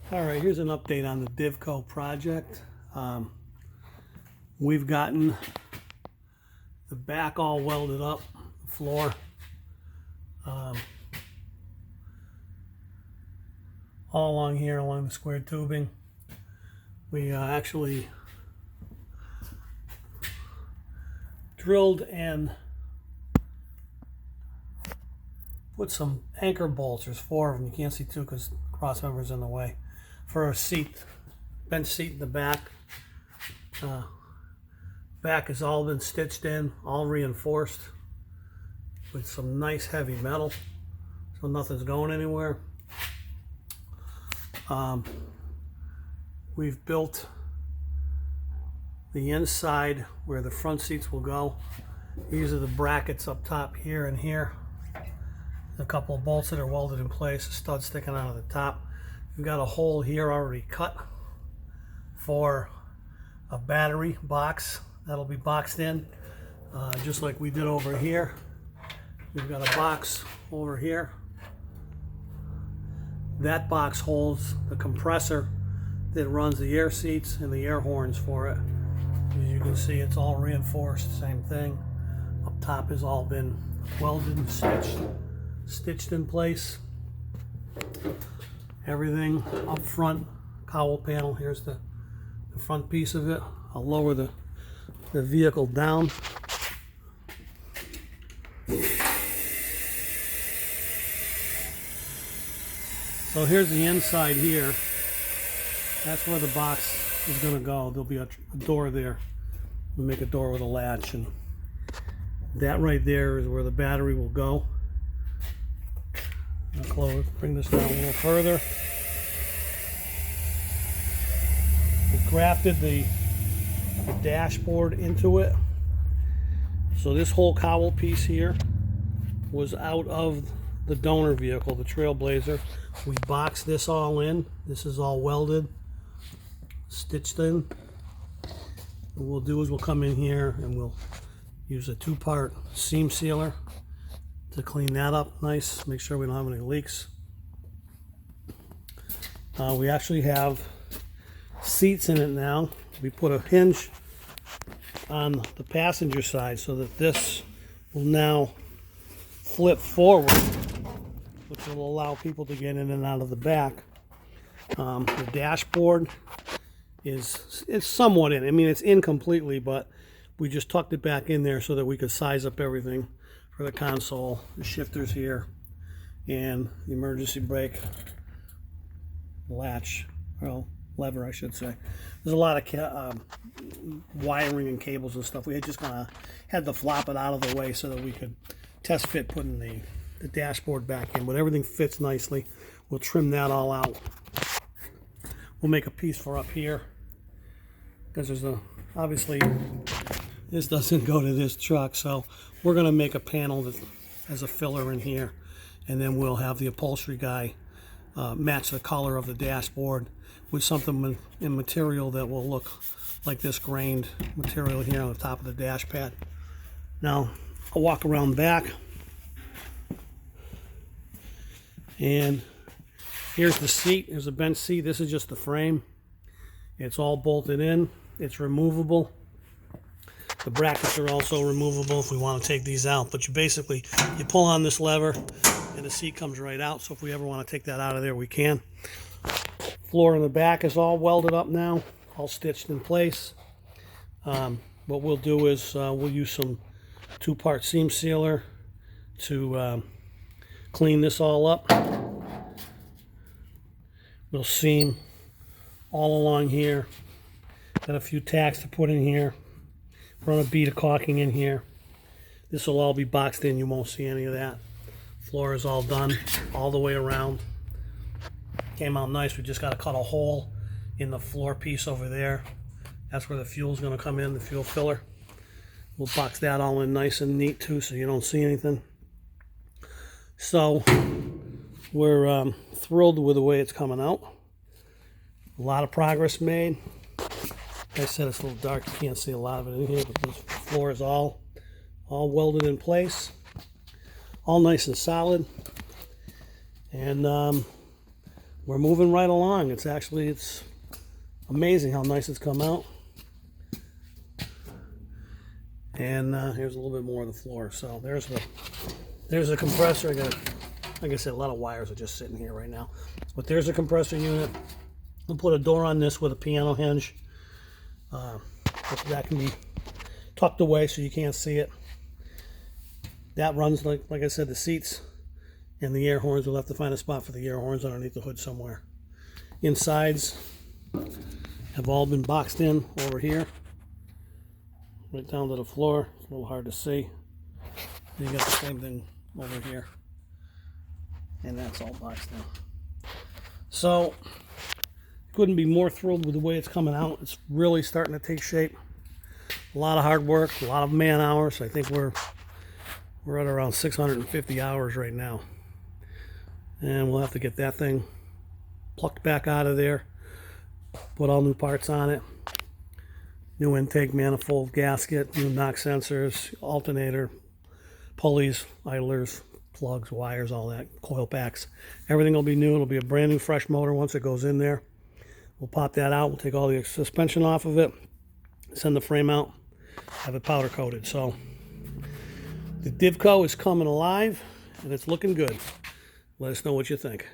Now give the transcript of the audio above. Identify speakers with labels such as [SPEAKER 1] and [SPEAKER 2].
[SPEAKER 1] All right, here's an update on the Divco project. We've gotten the back all welded up, the floor. All along here, along the square tubing. We actually drilled and put some anchor bolts. There's 4 of them. You can't see 2 because cross member's in the way. For a seat, bench seat in the back. Back has all been stitched in, all reinforced with some nice heavy metal, so nothing's going anywhere. We've built the inside where the front seats will go. These are the brackets up top here and here. A couple of bolts that are welded in place, a stud sticking out of the top. We've got a hole here already cut for a battery box that'll be boxed in, just like we did over here. We've got a box over here. That box holds the compressor that runs the air seats and the air horns for it. As you can see, it's all reinforced, same thing. Up top has all been welded and stitched in place. Everything up front, cowl panel, here's the front piece of it. I'll lower the vehicle down. So here's the inside here. That's where the box is going to go. There'll be a door there. We'll make a door with a latch, and that right there is where the battery will go. I'll bring this down a little further. We grafted the dashboard into it. So this whole cowl piece here was out of the donor vehicle, the Trailblazer. We boxed this all in. This is all welded, stitched in. What we'll do is we'll come in here and we'll use a 2-part seam sealer to clean that up nice, make sure we don't have any leaks. We actually have seats in it now. We put a hinge on the passenger side so that this will now flip forward, which will allow people to get in and out of the back. The dashboard it's somewhat in. I mean, it's in completely, but we just tucked it back in there so that we could size up everything for the console. The shifters here and the emergency brake latch, well, lever I should say. There's a lot of wiring and cables and stuff. We had just kind of had to flop it out of the way so that we could test fit putting the dashboard back in. But everything fits nicely. We'll trim that all out. We'll make a piece for up here because there's obviously this doesn't go to this truck, so we're going to make a panel that has a filler in here, and then we'll have the upholstery guy match the color of the dashboard with something in material that will look like this grained material here on the top of the dash pad. Now I'll walk around back, and here's the seat. There's a bench seat. This is just the frame. It's all bolted in. It's removable. The brackets are also removable if we want to take these out. But you pull on this lever and the seat comes right out. So if we ever want to take that out of there, we can. Floor in the back is all welded up now, all stitched in place. What we'll do is we'll use some 2-part seam sealer to clean this all up. We'll seam all along here. Got a few tacks to put in here. Run a bead of caulking in here. This will all be boxed in. You won't see any of that. Floor is all done all the way around. Came out nice. We just got to cut a hole in the floor piece over there. That's where the fuel's going to come in, the fuel filler. We'll box that all in nice and neat too, so you don't see anything. So we're thrilled with the way it's coming out. A lot of progress made. Like I said, it's a little dark. You can't see a lot of it in here, but the floor is all welded in place, all nice and solid. And we're moving right along. It's amazing how nice it's come out. And here's a little bit more of the floor. So there's the compressor. Like I said, a lot of wires are just sitting here right now. But there's a compressor unit. We'll put a door on this with a piano hinge. That can be tucked away so you can't see it. That runs, like I said, the seats and the air horns. We'll have to find a spot for the air horns underneath the hood somewhere. Insides have all been boxed in over here. Right down to the floor. It's a little hard to see. You got the same thing over here. And that's all boxed in. So, couldn't be more thrilled with the way it's coming out. It's really starting to take shape. A lot of hard work, a lot of man hours. I think we're at around 650 hours right now. And we'll have to get that thing plucked back out of there. Put all new parts on it. New intake manifold, gasket, new knock sensors, alternator, pulleys, idlers, plugs, wires, all that, coil packs. Everything will be new. It'll be a brand new fresh motor once it goes in there. We'll pop that out. We'll take all the suspension off of it, send the frame out, have it powder coated. So the Divco is coming alive and it's looking good. Let us know what you think.